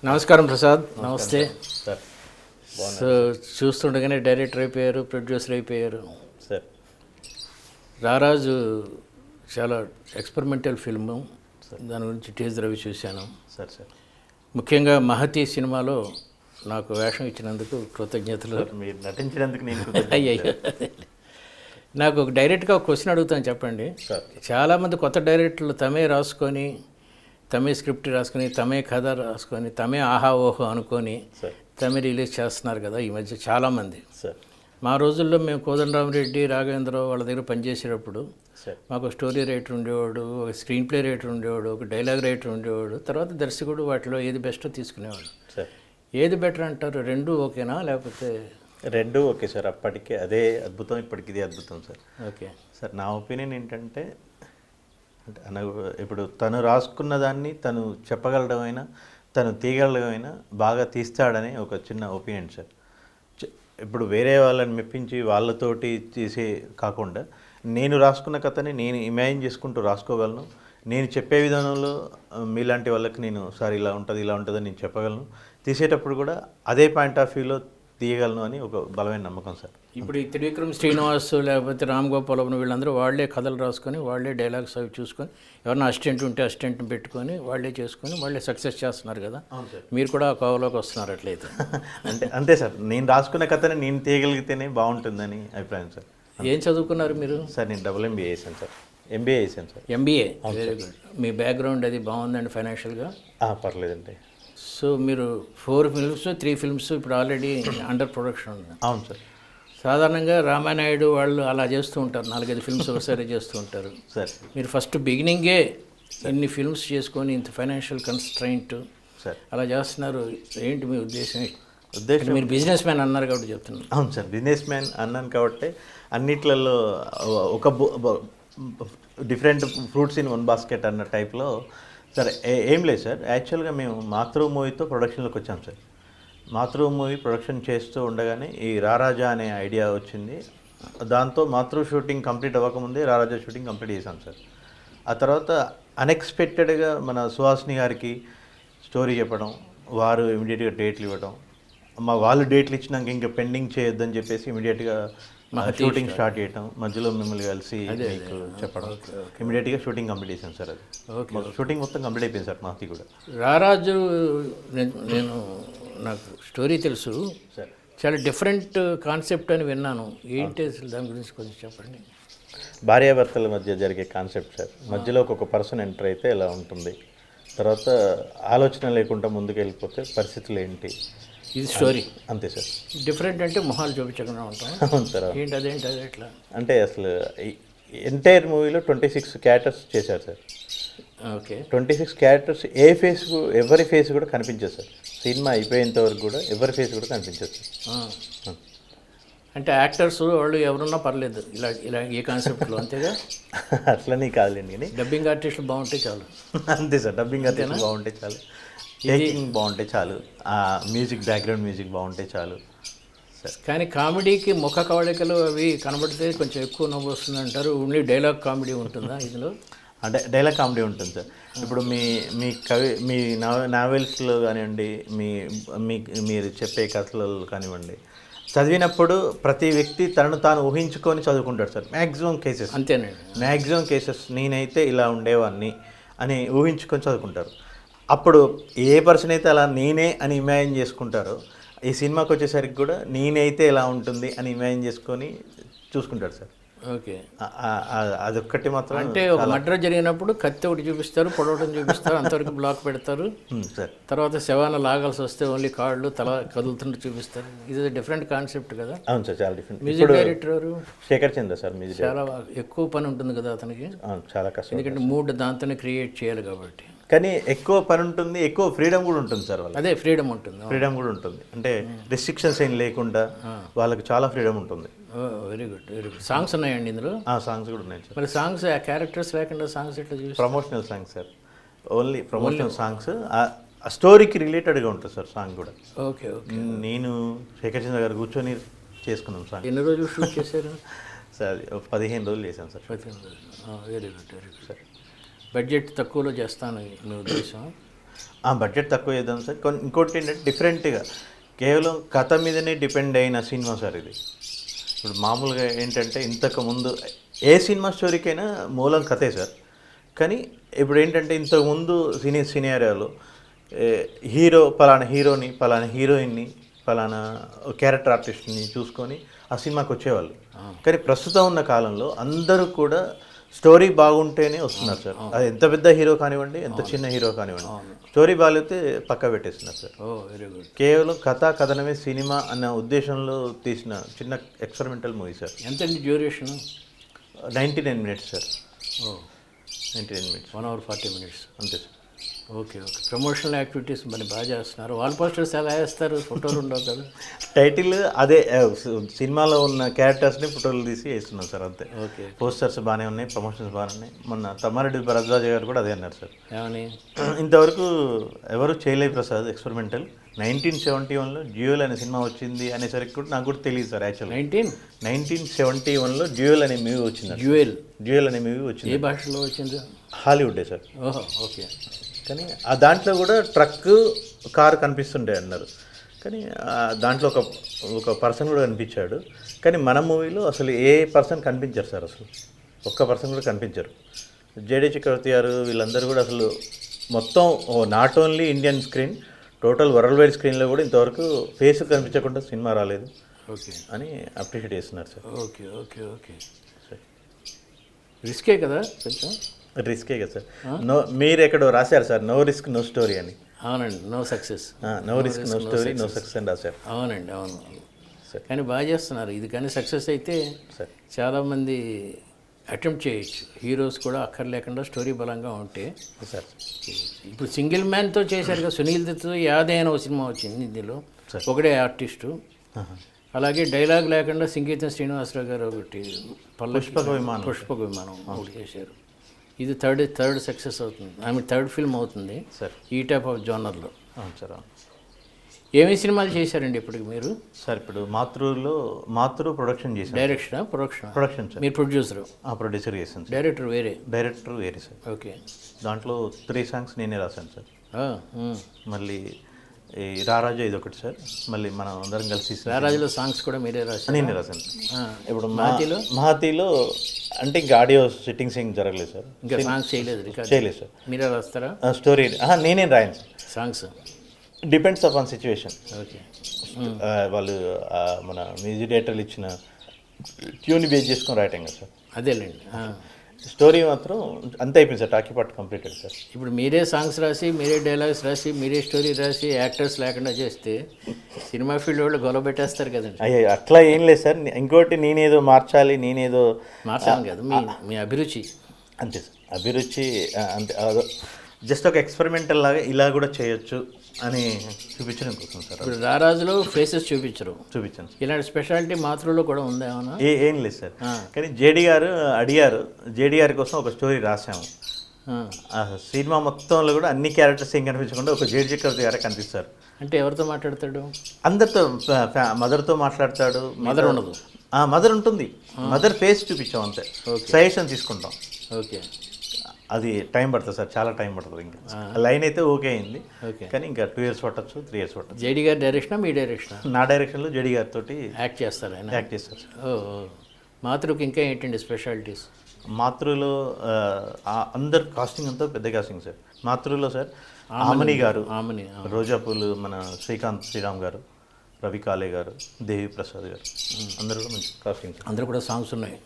నమస్కారం ప్రసాద్. నమస్తే sir. So చూస్తుండగానే డైరెక్టర్ అయిపోయారు, ప్రొడ్యూసర్ అయిపోయారు సార్. రారాజు చాలా ఎక్స్పెరిమెంటల్ ఫిల్ము. దాని గురించి టీజర్ అవి చూశాను. సార్ సార్ ముఖ్యంగా మహతి సినిమాలో నాకు వేషం ఇచ్చినందుకు కృతజ్ఞతలు. మీరు నటించినందుకు నేను అయ్యయ్యో, నాకు ఒక డైరెక్ట్గా ఒక క్వశ్చన్ అడుగుతాను, చెప్పండి. చాలామంది కొత్త డైరెక్టర్లు తమే రాసుకొని, తమే స్క్రిప్ట్ రాసుకొని, తమే కథ రాసుకొని, తమే ఆహా ఓహో అనుకొని తమే రిలీజ్ చేస్తున్నారు కదా ఈ మధ్య చాలామంది. సార్ మా రోజుల్లో మేము కోదండరామరెడ్డి, రాఘవేంద్రరావు వాళ్ళ దగ్గర పనిచేసేటప్పుడు మాకు స్టోరీ రైటర్ ఉండేవాడు, ఒక స్క్రీన్ ప్లే రైటర్ ఉండేవాడు, ఒక డైలాగ్ రైటర్ ఉండేవాడు, తర్వాత దర్శకుడు వాటిలో ఏది బెస్టో తీసుకునేవాడు. ఏది బెటర్ అంటారు? రెండు ఓకేనా లేకపోతే? రెండు ఓకే సార్. అప్పటికే అదే అద్భుతం, ఇప్పటికి ఇది అద్భుతం సార్. ఓకే సార్, నా ఒపీనియన్ ఏంటంటే, ఇప్పుడు తను రాసుకున్న దాన్ని తను చెప్పగలడమైనా, తను తీయగలడమైనా బాగా తీస్తాడని ఒక చిన్న ఒపీనియన్ సార్. ఇప్పుడు వేరే వాళ్ళని మెప్పించి వాళ్ళతోటి చేసే కాకుండా నేను రాసుకున్న కథని నేను ఇమాజిన్ చేసుకుంటూ రాసుకోగలను. నేను చెప్పే విధానంలో మీలాంటి వాళ్ళకి నేను సార్ ఇలా ఉంటుంది ఇలా ఉంటుందని నేను చెప్పగలను. తీసేటప్పుడు కూడా అదే పాయింట్ ఆఫ్ వ్యూలో తీయగలను అని ఒక బలమైన నమ్మకం సార్. ఇప్పుడు ఈ త్రివిక్రమ్ శ్రీనివాస్ లేకపోతే రామ్ గోపాల్ వీళ్ళందరూ వాళ్ళే కథలు రాసుకొని, వాళ్ళే డైలాగ్స్ అవి చూసుకొని, ఎవరైనా అసిస్టెంట్ ఉంటే అసిస్టెంట్ని పెట్టుకొని వాళ్ళే చేసుకొని వాళ్ళే సక్సెస్ చేస్తున్నారు కదా. మీరు కూడా ఆ కోవలోకి వస్తున్నారు అట్లయితే. అంతే సార్. నేను రాసుకున్న కథని నేను తీయగలిగితేనే బాగుంటుందని అభిప్రాయం సార్. ఏం చదువుకున్నారు మీరు? సార్ నేను MBA చేశాను సార్. MBA చేశాను సార్. MBA, very good. మీ బ్యాక్గ్రౌండ్ అది బాగుందండి ఫైనాన్షియల్గా? పర్లేదండి. సో మీరు 4 ఫిల్మ్స్ 3 ఫిల్మ్స్ ఇప్పుడు ఆల్రెడీ అండర్ ప్రొడక్షన్ ఉంది. అవును సార్. సాధారణంగా రామానాయుడు వాళ్ళు అలా చేస్తూ ఉంటారు, 4-5 ఫిల్మ్స్ ఒకసారి చేస్తూ ఉంటారు. సార్ మీరు ఫస్ట్ బిగినింగే ఇన్ని ఫిల్మ్స్ చేసుకొని ఇంత ఫైనాన్షియల్ కన్స్ట్రైంట్ సార్ అలా చేస్తున్నారు. ఏంటి మీ ఉద్దేశం? మీరు బిజినెస్ మ్యాన్ అన్నారు కాబట్టి చెప్తున్నాను. అవును సార్, బిజినెస్ మ్యాన్ అన్నాను కాబట్టి అన్నిట్లలో ఒక different fruits in one basket అన్న టైప్లో సార్. ఏం లేదు సార్, యాక్చువల్గా మేము మాతృ మూవీతో ప్రొడక్షన్లోకి వచ్చాం సార్. మాతృ మూవీ ప్రొడక్షన్ చేస్తూ ఉండగానే ఈ రారాజా అనే ఐడియా వచ్చింది. దాంతో మాతృ షూటింగ్ కంప్లీట్ అవ్వకముందే రారాజా షూటింగ్ కంప్లీట్ చేశాం సార్. ఆ తర్వాత అన్ఎక్స్పెక్టెడ్గా మన సుహాసిని గారికి స్టోరీ చెప్పడం, వారు ఇమీడియట్గా డేట్లు ఇవ్వడం, వాళ్ళు డేట్లు ఇచ్చినాక ఇంకా పెండింగ్ చేయొద్దని చెప్పేసి ఇమీడియట్గా షూటింగ్ స్టార్ట్ చేయటం, మధ్యలో మిమ్మల్ని కలిసి మీకు చెప్పడం, ఇమీడియట్గా షూటింగ్ కంప్లీట్ చేశాను సార్. అది షూటింగ్ మొత్తం కంప్లీట్ అయిపోయింది సార్. మాది కూడా రారాజు నేను నాకు స్టోరీ తెలుసు సార్. చాలా డిఫరెంట్ కాన్సెప్ట్ అని విన్నాను. ఏంటి అసలు దాని గురించి కొంచెం చెప్పండి. భార్యాభర్తల మధ్య జరిగే కాన్సెప్ట్ సార్. మధ్యలో ఒక పర్సన్ ఎంటర్ అయితే ఎలా ఉంటుంది, తర్వాత ఆలోచన లేకుండా ముందుకు వెళ్ళిపోతే పరిస్థితులు ఏంటి, ఇది స్టోరీ. అంతే సార్. డిఫరెంట్ అంటే మొహాలు చూపించకుండా ఉంటాం. అవును సార్. ఏంటి అదేంటి అది ఎట్లా అంటే అసలు ఎంటైర్ మూవీలో 26 క్యారెక్టర్స్ చేశారు సార్. ఓకే. 26 క్యారెక్టర్స్ ఎవరి ఫేస్ కూడా కనిపించదు సార్. సినిమా అయిపోయేంత వరకు కూడా ఎవరి ఫేస్ కూడా కనిపించదు సార్. అంటే యాక్టర్స్ వాళ్ళు ఎవరున్నా పర్లేదు ఇలా ఇలా ఏ కాన్సెప్ట్లో, అంతేగా? అట్లనే కాదులేండి, కానీ డబ్బింగ్ ఆర్టిస్టులు బాగుంటే చాలు. అంతే సార్. డబ్బింగ్ ఆర్టిస్టులు బాగుంటే చాలు, టేకింగ్ బాగుంటే చాలు, మ్యూజిక్ బ్యాక్గ్రౌండ్ మ్యూజిక్ బాగుంటే చాలు సార్. కానీ కామెడీకి ముఖ కవళికలు అవి కనబడితే కొంచెం ఎక్కువ నవ్వు వస్తుంది అంటారు. ఓన్లీ డైలాగ్ కామెడీ ఉంటుందా ఇందులో? అంటే డైలాగ్ కామెడీ ఉంటుంది సార్. ఇప్పుడు మీ నావెల్స్లో కానివ్వండి, మీరు చెప్పే కథలలో కానివ్వండి, చదివినప్పుడు ప్రతి వ్యక్తి తనను తాను ఊహించుకొని చదువుకుంటాడు సార్. మ్యాక్సిమం కేసెస్ అంతేనండి. మ్యాక్సిమం కేసెస్ నేనైతే ఇలా ఉండేవాడిని అని ఊహించుకొని చదువుకుంటారు. అప్పుడు ఏ పర్సన్ అయితే అలా నేనే అని ఇమాజిన్ చేసుకుంటారో, ఈ సినిమాకి వచ్చేసరికి కూడా నేనైతే ఎలా ఉంటుంది అని ఇమాజిన్ చేసుకొని చూసుకుంటాడు సార్. ఓకే. అదొక్కటి మాత్రం. అంటే ఒక మర్డర్ జరిగినప్పుడు కత్తి ఒకటి చూపిస్తారు, పొడవటం చూపిస్తారు, అంతవరకు బ్లాక్ పెడతారు సార్. తర్వాత శవాన లాగాల్సి వస్తే ఓన్లీ కాళ్ళు తల కదులుతుంటే చూపిస్తారు. ఇది డిఫరెంట్ కాన్సెప్ట్ కదా. అవును సార్, చాలా డిఫరెంట్. మ్యూజిక్ డైరెక్టర్ ఎవరు? శేఖర్ చంద్ర సార్. మ్యూజిక్ చాలా ఎక్కువ పని ఉంటుంది కదా అతనికి. చాలా కష్టం, ఎందుకంటే మూడ్ దాంతోనే క్రియేట్ చేయాలి కాబట్టి. కానీ ఎక్కువ పని ఉంటుంది, ఎక్కువ ఫ్రీడమ్ కూడా ఉంటుంది సార్. వాళ్ళు అదే ఫ్రీడమ్ ఉంటుంది. ఫ్రీడమ్ కూడా ఉంటుంది, అంటే రెస్ట్రిక్షన్స్ ఏం లేకుండా వాళ్ళకి చాలా ఫ్రీడమ్ ఉంటుంది. Very good, very good. Songs ఉన్నాయండి ఇందులో? సాంగ్స్ కూడా ఉన్నాయి సార్. మరి సాంగ్స్ క్యారెక్టర్స్ లేకుండా సాంగ్స్ ఎట్లా చూసి? Promotional songs sir. Only promotional songs. ఆ స్టోరీకి రిలేటెడ్గా ఉంటుంది సార్ సాంగ్ కూడా. Okay okay. నేను శేఖర్ చంద్ర గారు కూర్చొని చేసుకున్నాం సాంగ్. ఎన్ని రోజులు షూట్ చేశారు సార్? 15 రోజులు చేశాను సార్. 15 రోజులు. Very good, very good sir. Budget తక్కువలో చేస్తాను మీ ఉద్దేశం? బడ్జెట్ తక్కువ చేద్దాం సార్. ఇంకోటి ఏంటంటే డిఫరెంట్గా కేవలం కథ మీదనే డిపెండ్ అయిన సినిమా సార్ ఇది. ఇప్పుడు మామూలుగా ఏంటంటే ఇంతకు ముందు ఏ సినిమా స్టోరీకైనా మూలం కథే సార్. కానీ ఇప్పుడు ఏంటంటే ఇంతకుముందు సినియారియాలో హీరో పలానా హీరోని, పలానా హీరోయిన్ని, పలానా క్యారెక్టర్ ఆర్టిస్ట్ని చూసుకొని ఆ సినిమాకి వచ్చేవాళ్ళు. కానీ ప్రస్తుతం ఉన్న కాలంలో అందరూ కూడా స్టోరీ బాగుంటేనే వస్తున్నారు సార్. అది ఎంత పెద్ద హీరో కానివ్వండి, ఎంత చిన్న హీరో కానివ్వండి, స్టోరీ బాగాలేతే పక్క పెట్టేస్తున్నారు సార్. Very good. కేవలం కథనమే సినిమా అన్న ఉద్దేశంలో తీసిన చిన్న ఎక్స్పెరిమెంటల్ మూవీ సార్. ఎంతండి duration? 99 minutes sir. 99 minutes, 1 hour 40 minutes అంతే సార్. ఓకే. ప్రమోషనల్ యాక్టివిటీస్ మరి బాగా చేస్తున్నారు. వాల్ పోస్టర్స్ ఎలా వేస్తారు? ఫోటోలు ఉండవు కదా. టైటిల్ అదే సినిమాలో ఉన్న క్యారెక్టర్స్ని ఫోటోలు తీసి వేస్తున్నాం సార్ అంతే. ఓకే. పోస్టర్స్ బాగానే ఉన్నాయి, ప్రమోషన్స్ బాగానే ఉన్నాయి. మొన్న తమ్మారెడ్డి భరద్వాజ గారు కూడా అదే అన్నారు సార్. ఏమని? ఇంతవరకు ఎవరు చేయలేదు ప్రసాద్ ఎక్స్పెరిమెంటల్. 1971లో డ్యూయల్ అనే సినిమా వచ్చింది అనేసరికి కూడా నాకు కూడా తెలియదు సార్. యాక్చువల్గా 1971లో డ్యూయల్ అనే మూవీ వచ్చింది. డ్యూయల్ అనే మూవీ వచ్చింది. ఏ భాషలో వచ్చింది? హాలీవుడే సార్. ఓహో, ఓకే. కానీ ఆ దాంట్లో కూడా ట్రక్ కారు కనిపిస్తుండే అన్నారు. కానీ దాంట్లో ఒక పర్సన్ కూడా కనిపించాడు. కానీ మన మూవీలో అసలు ఏ పర్సన్ కనిపించారు సార్. అసలు ఒక్క పర్సన్ కూడా కనిపించారు. జేడీ చక్రవర్తి గారు వీళ్ళందరూ కూడా అసలు మొత్తం not only Indian screen, total world wide స్క్రీన్లో కూడా ఇంతవరకు ఫేస్ కనిపించకుండా సినిమా రాలేదు. ఓకే అని అప్రిషియేట్ చేస్తున్నారు సార్. Okay okay okay. రిస్కే కదా కొంచెం. రిస్కే కదా సార్. మీరు ఎక్కడో రాశారు sir, no risk no story అని. అవునండి. No success, no risk no story no success అని రాశారు. అవునండి, అవును సార్. కానీ బాగా చేస్తున్నారు ఇది. కానీ సక్సెస్ అయితే సార్ చాలామంది అటెంప్ట్ చేయొచ్చు. హీరోస్ కూడా అక్కర్లేకుండా స్టోరీ బలంగా ఉంటే సార్. ఇప్పుడు సింగిల్ మ్యాన్తో చేశారు కదా, సునీల్ దత్తో యాదైన ఒక సినిమా వచ్చింది ఇందులో, ఒకడే ఆర్టిస్టు. అలాగే డైలాగ్ లేకుండా సంగీతం శ్రీనివాసరావు గారు ఒకటి పుష్పక విమానం ఒకటి చేశారు. ఇది థర్డ్ సక్సెస్ అవుతుంది. థర్డ్ ఫిల్మ్ అవుతుంది సార్ ఈ టైప్ ఆఫ్ జోనర్లో. అవును సార్. ఏమేమి సినిమాలు చేశారండి ఇప్పటికి మీరు? సార్ ఇప్పుడు మాతృ ప్రొడక్షన్ చేశాను. Production sir. మీరు ప్రొడ్యూసర్? ప్రొడ్యూసర్ చేశాను సార్. డైరెక్టర్ వేరే సార్. ఓకే. దాంట్లో 3 songs నేనే రాశాను సార్. మళ్ళీ ఈ రారాజు ఇది ఒకటి సార్. మళ్ళీ మనం అందరం కలిసి రారాజులో సాంగ్స్ కూడా మీరే రాశారు? నేనే రాశాను. ఇప్పుడు మహతిలో అంటే ఇంకా ఆడియో సిట్టింగ్స్ ఏం జరగలేదు సార్. ఇంకా సాంగ్స్ చేయలేదు సార్. మీరే రాస్తారా? స్టోరీ నేనేం రాయను songs. Depends upon situation. Okay. వాళ్ళు మన మ్యూజిక్ డైరెక్టర్లు ఇచ్చిన ట్యూన్ బేస్ చేసుకొని రాయటం కదా సార్. అదేలేండి. స్టోరీ మాత్రం అంతే అయిపోయింది sir. Talkie part completed sir. ఇప్పుడు మీరే సాంగ్స్ రాసి, మీరే డైలాగ్స్ రాసి, మీరే స్టోరీ రాసి, యాక్టర్స్ లేకుండా చేస్తే సినిమా ఫీల్డ్ వాళ్ళు గొడవ పెట్టేస్తారు కదండి. అయ్యో అట్లా ఏం లేదు సార్. ఇంకోటి నేనేదో మార్చాలి కదా మీ అభిరుచి అంతే సార్. అభిరుచి అంతే. జస్ట్ ఒక ఎక్స్పెరిమెంటల్ లాగా ఇలా కూడా చేయొచ్చు అని చూపించడం కోసం సార్. ఇప్పుడు రారాజులో ఫేసెస్ చూపించాను. ఇలాంటి స్పెషాలిటీ మాతృలో కూడా ఉందా ఏమన్నా? ఏం లేదు సార్. కానీ జేడీ గారు అడిగారు, జేడీ గారి కోసం ఒక స్టోరీ రాసాము. ఆ సినిమా మొత్తంలో కూడా అన్ని క్యారెక్టర్స్ ఏం కనిపించకుండా ఒక జేడీ చక్రవర్తి గారే కనిపిస్తారు. అంటే ఎవరితో మాట్లాడతాడు? అందరితో. మదర్తో మాట్లాడతాడు. మదర్ ఉండదు? మదర్ ఉంటుంది. మదర్ ఫేస్ చూపించాం అంతే. సజెషన్ తీసుకుంటాం. ఓకే. అది టైం పడుతుంది సార్, చాలా టైం పడుతుంది. ఇంకా లైన్ అయితే ఓకే అయింది, కానీ ఇంకా 2 years పట్టచ్చు, 3 years పట్టచ్చు. జేడీ గారి డైరెక్షనా మీ డైరెక్షనా? నా డైరెక్షన్లో జేడీ గారితో యాక్ట్ చేస్తారు ఆయన. యాక్ట్ చేస్తారు. మాతృకి ఇంకా ఏంటండి స్పెషాలిటీస్? మాతృలో అందరు కాస్టింగ్ అంతా పెద్ద కాస్టింగ్ సార్. మాతృలో సార్ ఆమని గారు, రోజాపూలు, మన శ్రీరామ్ గారు, రవి కాలే గారు, దేవి ప్రసాద్ గారు, అందరూ కూడా మంచి కాస్టింగ్. అందరూ కూడా సాంగ్స్ ఉన్నాయి.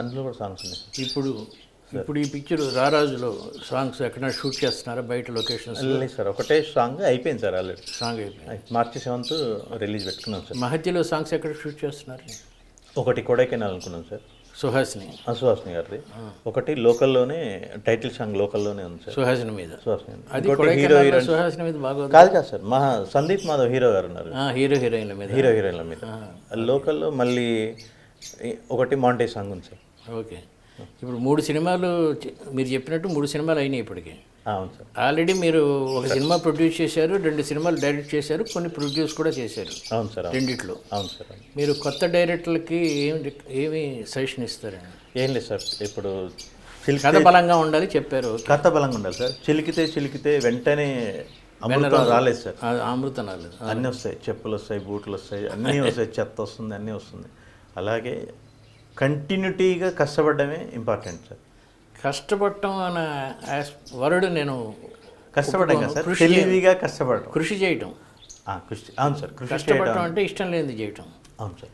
అందులో కూడా సాంగ్స్ ఉన్నాయి. ఇప్పుడు ఈ పిక్చర్ రారాజులో సాంగ్స్ ఎక్కడ షూట్ చేస్తున్నారా? బయట లొకేషన్స్? లేదు సార్, ఒకటే సాంగ్ అయిపోయింది సార్. ఆల్రెడీ సాంగ్ అయిపోయింది. March 7th రిలీజ్ పెట్టుకున్నాం సార్. మహతిలో సాంగ్స్ ఎక్కడ షూట్ చేస్తున్నారు? ఒకటి కొడైకెనాల్ అనుకున్నాం సార్, సుహాసిని గారిది. ఒకటి లోకల్లోనే, టైటిల్ సాంగ్ లోకల్లోనే ఉంది సార్, సుహాసిని మీద. సుహాసిని మీద బాగా కాదు సార్. సందీప్ మాధవ్ హీరో గారు ఉన్నారు. హీరో హీరోయిన్ల మీద లోకల్లో. మళ్ళీ ఒకటి మాంటే సాంగ్ ఉంది సార్. ఓకే. ఇప్పుడు 3 సినిమాలు మీరు చెప్పినట్టు 3 సినిమాలు అయినాయి ఇప్పటికి. అవును సార్. ఆల్రెడీ మీరు ఒక సినిమా ప్రొడ్యూస్ చేశారు, 2 సినిమాలు డైరెక్ట్ చేశారు, కొన్ని ప్రొడ్యూస్ కూడా చేశారు. అవును సార్. రెండిట్లో. అవును సార్. మీరు కొత్త డైరెక్టర్లకి ఏమి సజెషన్ ఇస్తారండి? ఏం లేదు సార్. ఇప్పుడు కథ బలంగా ఉండాలి చెప్పారు. కథ బలంగా ఉండాలి సార్. చిలికితే వెంటనే అమృతం రాలేదు సార్. అమృతం రాలేదు. అన్నీ వస్తాయి, చెప్పులు వస్తాయి, బూట్లు వస్తాయి, అన్నీ వస్తాయి, చెత్త వస్తుంది, అన్నీ వస్తుంది. అలాగే కంటిన్యూటీగా కష్టపడడమే ఇంపార్టెంట్ సార్. కష్టపడటం అనే వరుడు నేను కష్టపడడం కదా సార్, తెలివిగా కష్టపడడం, కృషి చేయటం. అవును సార్. కష్టపడటం అంటే ఇష్టం లేనిది చేయటం. అవును సార్,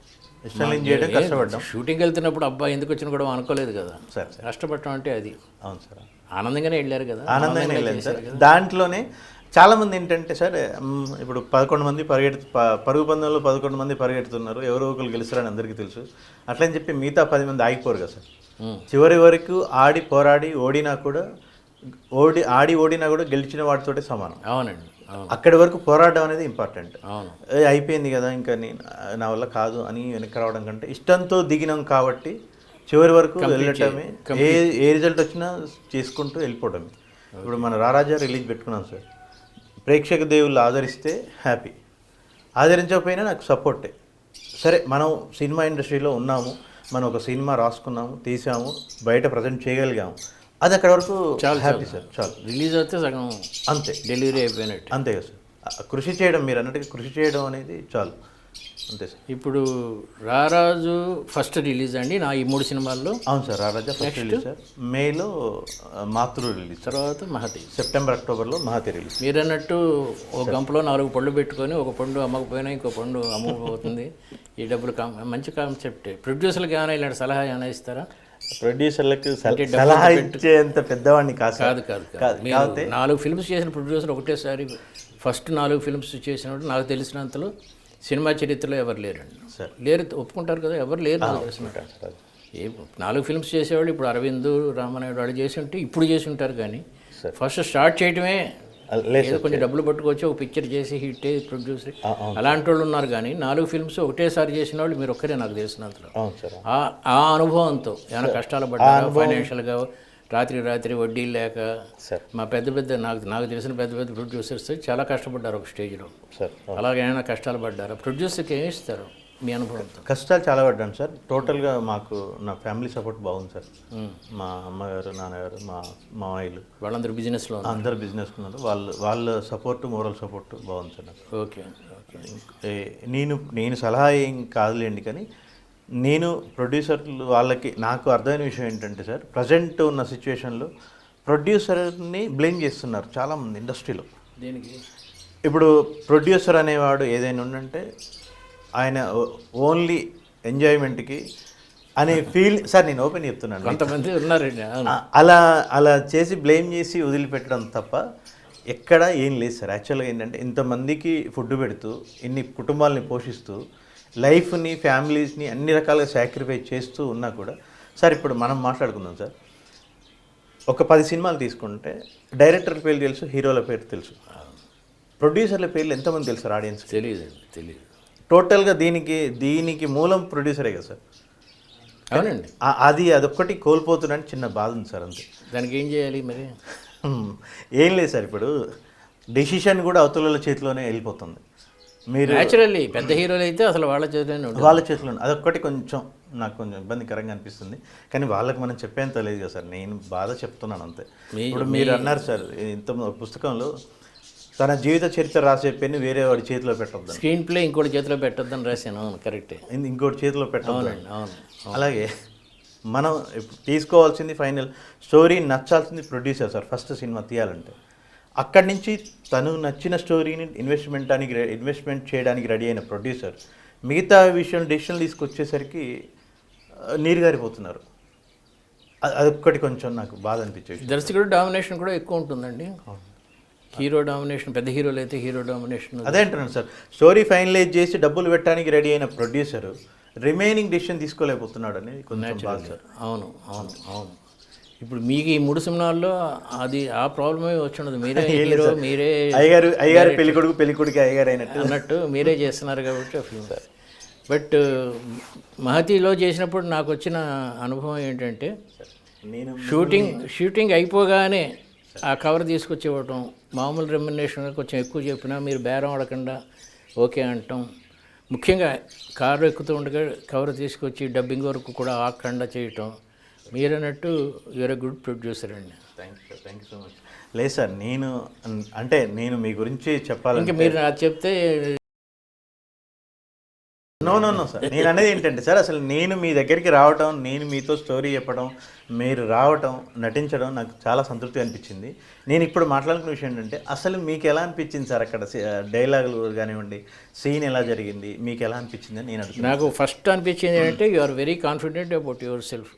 ఇష్టం లేని చేయడం, కష్టపడడం. షూటింగ్కి వెళ్తున్నప్పుడు అబ్బాయి ఎందుకు వచ్చిన కూడా అనుకోలేదు కదా సార్. కష్టపడటం అంటే అది. అవును సార్, ఆనందంగానే వెళ్ళారు కదా. ఆనందంగానే వెళ్ళాను సార్. దాంట్లోనే చాలామంది ఏంటంటే సార్, ఇప్పుడు 11 మంది పరుగు పందెంలో 11 మంది పరిగెడుతున్నారు, ఎవరో ఒకరు గెలుస్తారని అందరికీ తెలుసు. అట్లని చెప్పి మిగతా 10 మంది ఆగిపోరు కదా సార్. చివరి వరకు ఆడి పోరాడి ఓడినా కూడా గెలిచిన వాటితోటే సమానం. అవునండి. అక్కడి వరకు పోరాడడం అనేది ఇంపార్టెంట్. అవును. అయిపోయింది కదా ఇంకా నా వల్ల కాదు అని వెనక్కి రావడం కంటే ఇష్టంతో దిగినాం కాబట్టి చివరి వరకు వెళ్ళటమే, ఏ రిజల్ట్ వచ్చినా చేసుకుంటూ వెళ్ళిపోవడమే. ఇప్పుడు మన రారాజా రిలీజ్ పెట్టుకున్నాం సార్. ప్రేక్షక దేవుళ్ళు ఆదరిస్తే హ్యాపీ, ఆదరించకపోయినా నాకు సపోర్టే. సరే, మనం సినిమా ఇండస్ట్రీలో ఉన్నాము, మనం ఒక సినిమా రాసుకున్నాము, తీసాము, బయట ప్రజెంట్ చేయగలిగాము, అది అక్కడ వరకు చాలా హ్యాపీ సార్. చాలు. రిలీజ్ అయితే సగం అంతే, డెలివరీ అయిపోయినట్టు. అంతే కదా సార్. కృషి చేయడం, మీరు అన్నట్టుగా కృషి చేయడం అనేది చాలు, అంతే సార్. ఇప్పుడు రారాజు ఫస్ట్ రిలీజ్ అండి నా ఈ 3 సినిమాల్లో. అవును సార్, రారాజా ఫస్ట్ రిలీజ్ సార్. మేలో మాతృ రిలీజ్, తర్వాత మహతి, సెప్టెంబర్ అక్టోబర్లో మహతి రిలీజ్. మీరు అన్నట్టు ఒక గంపలో 4 పళ్ళు పెట్టుకొని ఒక పండు అమ్మకపోయినా ఇంకో పండు అమ్మకపోతుంది. ఈ డబ్బులు మంచి కాన్సెప్ట్. ప్రొడ్యూసర్లకు ఏమైనా ఇలాంటి సలహా ఏమైనా ఇస్తారా? ప్రొడ్యూసర్లకు సలహా ఇచ్చేంత పెద్దవాడిని కాదు. మీరు 4 ఫిల్మ్స్ చేసిన ప్రొడ్యూసర్ ఒకటేసారి ఫస్ట్ 4 ఫిల్మ్స్ చేసినప్పుడు నాకు తెలిసినంతలో సినిమా చరిత్రలో ఎవరు లేరండి. లేరు, ఒప్పుకుంటారు కదా, ఎవరు లేరు నాకు తెలిసినట్టు. 4 ఫిల్మ్స్ చేసేవాళ్ళు ఇప్పుడు అరవింద్, రామనాయుడు వాళ్ళు చేసి ఉంటే ఇప్పుడు చేసి ఉంటారు. కానీ ఫస్ట్ స్టార్ట్ చేయటమే ఏదో కొంచెం డబ్బులు పట్టుకొచ్చి ఒక పిక్చర్ చేసి హిట్ ప్రొడ్యూసర్ అలాంటి వాళ్ళు ఉన్నారు. కానీ 4 ఫిల్మ్స్ ఒకటేసారి చేసిన వాళ్ళు మీరు ఒక్కరే నాకు తెలిసినంతలో. ఆ అనుభవంతో ఏమైనా కష్టాలు పడ్డారా ఫైనాన్షియల్గా? రాత్రి వడ్డీలు లేక మా పెద్ద నాకు తెలిసిన పెద్ద ప్రొడ్యూసర్స్ చాలా కష్టపడ్డారు ఒక స్టేజ్లో. అలాగే ఏమైనా కష్టాలు పడ్డారా? ప్రొడ్యూసర్కి ఏమి ఇస్తారు మీ అనుభవంతో? కష్టాలు చాలా పడ్డాను సార్. టోటల్గా మాకు నా ఫ్యామిలీ సపోర్ట్ బాగుంది సార్. మా అమ్మగారు, నాన్నగారు, మా మామయ్యలు వాళ్ళందరూ బిజినెస్లో, అందరు బిజినెస్ ఉన్నారు. వాళ్ళ సపోర్ట్, మోరల్ సపోర్ట్ బాగుంది సార్ నాకు. ఓకే. నేను సలహా ఏం కాదులేండి, కానీ నేను ప్రొడ్యూసర్లు వాళ్ళకి నాకు అర్థమైన విషయం ఏంటంటే సార్, ప్రజెంట్ ఉన్న సిచ్యువేషన్లో ప్రొడ్యూసర్ని బ్లేమ్ చేస్తున్నారు చాలామంది ఇండస్ట్రీలో. దీనికి ఇప్పుడు ప్రొడ్యూసర్ అనేవాడు ఏదైనా ఉందంటే ఆయన ఓన్లీ ఎంజాయ్మెంట్కి అనే ఫీల్ సార్. నేను ఓపెన్ చెప్తున్నాను, కొంతమంది ఉన్నారండి అలా చేసి బ్లేమ్ చేసి వదిలిపెట్టడం తప్ప ఎక్కడ ఏం లేదు సార్. యాక్చువల్గా ఏంటంటే ఇంతమందికి ఫుడ్ పెడుతూ, ఇన్ని కుటుంబాలని పోషిస్తూ, లైఫ్ని, ఫ్యామిలీస్ని అన్ని రకాలుగా సాక్రిఫైస్ చేస్తూ ఉన్నా కూడా సార్, ఇప్పుడు మనం మాట్లాడుకుందాం సార్, ఒక 10 సినిమాలు తీసుకుంటే డైరెక్టర్ల పేర్లు తెలుసు, హీరోల పేరు తెలుసు, ప్రొడ్యూసర్ల పేర్లు ఎంతమంది తెలుసు సార్? ఆడియన్స్ తెలియదు. టోటల్గా దీనికి మూలం ప్రొడ్యూసరే కదా సార్. అవునండి. అదొక్కటి కోల్పోతున్నాను, చిన్న బాధ ఉంది సార్, అంతే. దానికి ఏం చేయాలి మరి? ఏం లేదు సార్, ఇప్పుడు డెసిషన్ కూడా అవతల చేతిలోనే వెళ్ళిపోతుంది. మీరు న్యాచురల్లీ పెద్ద హీరోలు అయితే అసలు వాళ్ళ చేతిలో అదొక్కటి కొంచెం నాకు కొంచెం ఇబ్బందికరంగా అనిపిస్తుంది. కానీ వాళ్ళకి మనం చెప్పేంత లేదు కదా సార్, నేను బాధ చెప్తున్నాను అంతే. ఇప్పుడు మీరు అన్నారు సార్, ఇంత పుస్తకంలో తన జీవిత చరిత్ర రాసే పెన్ను వేరే వాడి చేతిలో పెట్టద్దు, స్క్రీన్ ప్లే ఇంకోటి చేతిలో పెట్టద్దని రాశాను. అవును, కరెక్టే. ఇంకోటి చేతిలో పెట్టద్దు. అవును. అలాగే మనం తీసుకోవాల్సింది ఫైనల్ స్టోరీ, నచ్చాల్సింది ప్రొడ్యూసర్ సార్. ఫస్ట్ సినిమా తీయాలంటే అక్కడి నుంచి తను నచ్చిన స్టోరీని ఇన్వెస్ట్మెంట్ చేయడానికి రెడీ అయిన ప్రొడ్యూసర్ మిగతా విషయం డెసిషన్ తీసుకొచ్చేసరికి నీరు గారిపోతున్నారు. అదొక్కటి కొంచెం నాకు బాధ అనిపించేది. దర్శకుడు డామినేషన్ కూడా ఎక్కువ ఉంటుందండి. హీరో డామినేషన్, పెద్ద హీరోలు అయితే హీరో డామినేషన్. అదే అంటున్నాను సార్, స్టోరీ ఫైనలైజ్ చేసి డబ్బులు పెట్టడానికి రెడీ అయిన ప్రొడ్యూసర్ రిమైనింగ్ డెసిషన్ తీసుకోలేకపోతున్నాడు అనేది కొంచెం బాధ సార్. అవును. ఇప్పుడు మీకు ఈ 3 సినిమాల్లో అది ఆ ప్రాబ్లమే వచ్చిండదు. మీరే హీరో, మీరే అయ్యగారు పెళ్ళికొడుకు అయ్యగారు అన్నట్టు మీరే చేస్తున్నారు కాబట్టి ఫిల్మ్. బట్ మహతిలో చేసినప్పుడు నాకు వచ్చిన అనుభవం ఏంటంటే, నేను షూటింగ్ అయిపోగానే ఆ కవర్ తీసుకొచ్చి ఇవ్వటం, మామూలు రెమ్యునరేషన్ కొంచెం ఎక్కువ చెప్పినా మీరు బేరం ఆడకుండా ఓకే అంటాం. ముఖ్యంగా కారు ఎక్కుతూ ఉండగా కవర్ తీసుకొచ్చి డబ్బింగ్ వరకు కూడా ఆకుండా చేయటం, మీరన్నట్టు యూఆర్ ఎ గుడ్ ప్రొడ్యూసర్ అండి. Thank you so much. లేదు సార్, అంటే నేను మీ గురించి చెప్పాలంటే ఇంకా మీరు నాకు చెప్తే నో సార్, నేను అనేది ఏంటంటే సార్, అసలు నేను మీ దగ్గరికి రావటం, నేను మీతో స్టోరీ చెప్పడం, మీరు రావటం, నటించడం నాకు చాలా సంతృప్తి అనిపించింది. నేను ఇప్పుడు మాట్లాడుకున్న విషయం ఏంటంటే, అసలు మీకు ఎలా అనిపించింది సార్ అక్కడ డైలాగులు కానివ్వండి, సీన్ ఎలా జరిగింది, మీకు ఎలా అనిపించింది అని నేను అడుగుతున్నాను. నాకు ఫస్ట్ అనిపించింది ఏంటంటే you are very confident about yourself.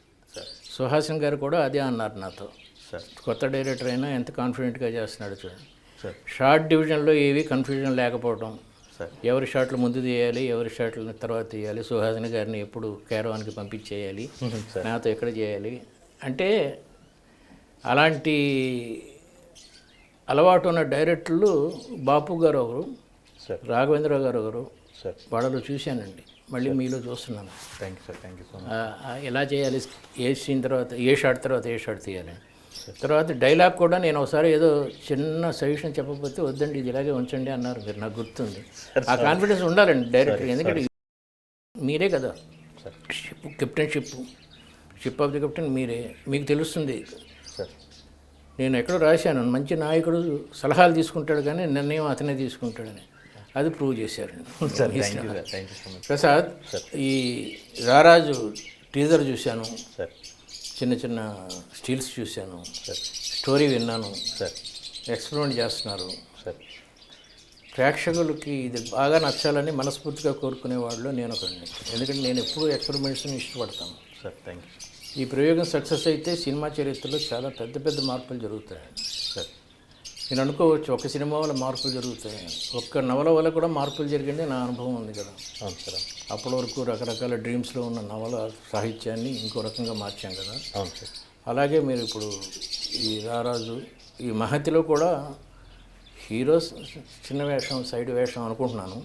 Suhasini గారు కూడా అదే అన్నారు నాతో. సార్ కొత్త డైరెక్టర్ అయినా ఎంత కాన్ఫిడెంట్గా చేస్తున్నాడు చూడండి. సార్ షార్ట్ డివిజన్లో ఏవి కన్ఫ్యూజన్ లేకపోవడం, సార్ ఎవరి షాట్లు ముందు తీయాలి, ఎవరి షాట్లు తర్వాత తీయాలి, సుహాసిని గారిని ఎప్పుడు క్యారవాన్కి పంపించేయాలి, నాతో ఎక్కడ చేయాలి అంటే, అలాంటి అలవాటు ఉన్న డైరెక్టర్లు బాపు గారు ఒకరు, సార్ రాఘవేంద్రరావు గారు ఒకరు, సార్ వాళ్ళలో చూశానండి. మళ్ళీ మీలో చూస్తున్నాను. Thank you sir, thank you so much. ఎలా చేయాలి, ఏ సీన్ తర్వాత ఏ షాట్ తర్వాత ఏ షాట్ తీయాలి. తర్వాత డైలాగ్ కూడా నేను ఒకసారి ఏదో చిన్న సజెషన్ చెప్పకపోతే వద్దండి ఇది ఇలాగే ఉంచండి అన్నారు మీరు, నాకు గుర్తుంది. ఆ కాన్ఫిడెన్స్ ఉండాలండి డైరెక్టర్, ఎందుకంటే మీరే కదా ship captain, ship of the captain మీరే, మీకు తెలుస్తుంది. సార్ నేను ఎక్కడో రాశాను, మంచి నాయకుడు సలహాలు తీసుకుంటాడు కానీ నిర్ణయం అతనే తీసుకుంటాడని, అది ప్రూవ్ చేశారు. Sir thank you sir, thank you so much. Prasad, ఈ రారాజు టీజర్ చూశాను, సార్ చిన్న చిన్న స్టిల్స్ చూశాను, సార్ స్టోరీ విన్నాను, సార్ ఎక్స్పెరిమెంట్ చేస్తున్నారు. సార్ ప్రేక్షకులకి ఇది బాగా నచ్చాలని మనస్ఫూర్తిగా కోరుకునే వాళ్ళు నేను ఒకడిని, ఎందుకంటే నేను ఎప్పుడూ ఎక్స్పెరిమెంట్స్ని ఇష్టపడతాను. సార్ థ్యాంక్ యూ ఈ ప్రయోగం సక్సెస్ అయితే సినిమా చరిత్రలో చాలా పెద్ద పెద్ద మార్పులు జరుగుతాయి సార్. నేను అనుకోవచ్చు ఒక సినిమా వల్ల మార్పులు జరుగుతాయి, ఒక్క నవల వల్ల కూడా మార్పులు జరిగింది నా అనుభవం ఉంది కదా. అవును సార్. అప్పటి వరకు రకరకాల డ్రీమ్స్లో ఉన్న నవల సాహిత్యాన్ని ఇంకో రకంగా మార్చాం కదా. అవును సార్. అలాగే మీరు ఇప్పుడు ఈ రారాజు, ఈ మహతిలో కూడా హీరో చిన్న వేషం, సైడ్ వేషం అనుకుంటున్నాను.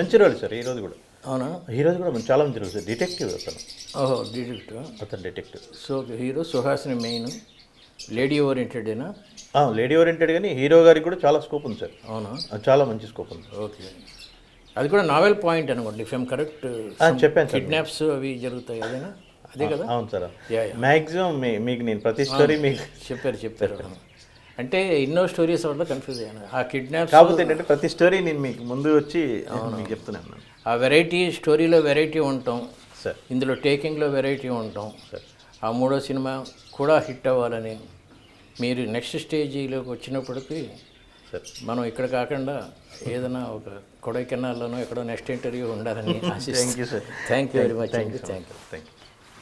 మంచి రోల్ సార్ ఈరోజు కూడా. అవునా? హీరోది కూడా చాలా మంచి రోల్ సార్, డిటెక్టివ్ అతను. ఓహో, డిటెక్టివ్. అతను detective. So hero Suhasini main, lady ఓరియంటెడేనా? లేడీ ఓరియంటెడ్, కానీ హీరో గారికి కూడా చాలా స్కోప్ ఉంది సార్. అవునా? చాలా మంచి స్కోప్ ఉంది. ఓకే, అది కూడా నావెల్ పాయింట్ అనుకోండి, ఇఫ్ ఐమ్ కరెక్ట్. చెప్పాను సార్, కిడ్నాప్స్ అవి జరుగుతాయి అదేనా? అదే కదా. అవును సార్. యా. మ్యాక్సిమం మీకు నేను ప్రతి స్టోరీ మీకు చెప్పారు. అంటే ఎన్నో స్టోరీస్ వల్ల కన్ఫ్యూజ్ అయ్యాను. ఆ కిడ్నాప్స్ కాకపోతే ఏంటంటే ప్రతి స్టోరీ నేను మీకు ముందు వచ్చి మీకు చెప్తున్నాను. ఆ వెరైటీ, స్టోరీలో వెరైటీ ఉంటాం సార్, ఇందులో టేకింగ్లో వెరైటీ ఉంటాం సార్. ఆ మూడో సినిమా కూడా హిట్ అవ్వాలని, మీరు నెక్స్ట్ స్టేజీలోకి వచ్చినప్పటికీ సార్ మనం ఇక్కడ కాకుండా ఏదైనా ఒక కొడైకెనాల్లోనో ఎక్కడో నెక్స్ట్ ఇంటర్వ్యూ ఉండాలని ఆశిస్తున్నాను. Thank you sir. Thank you very much. Thank you. Thank you.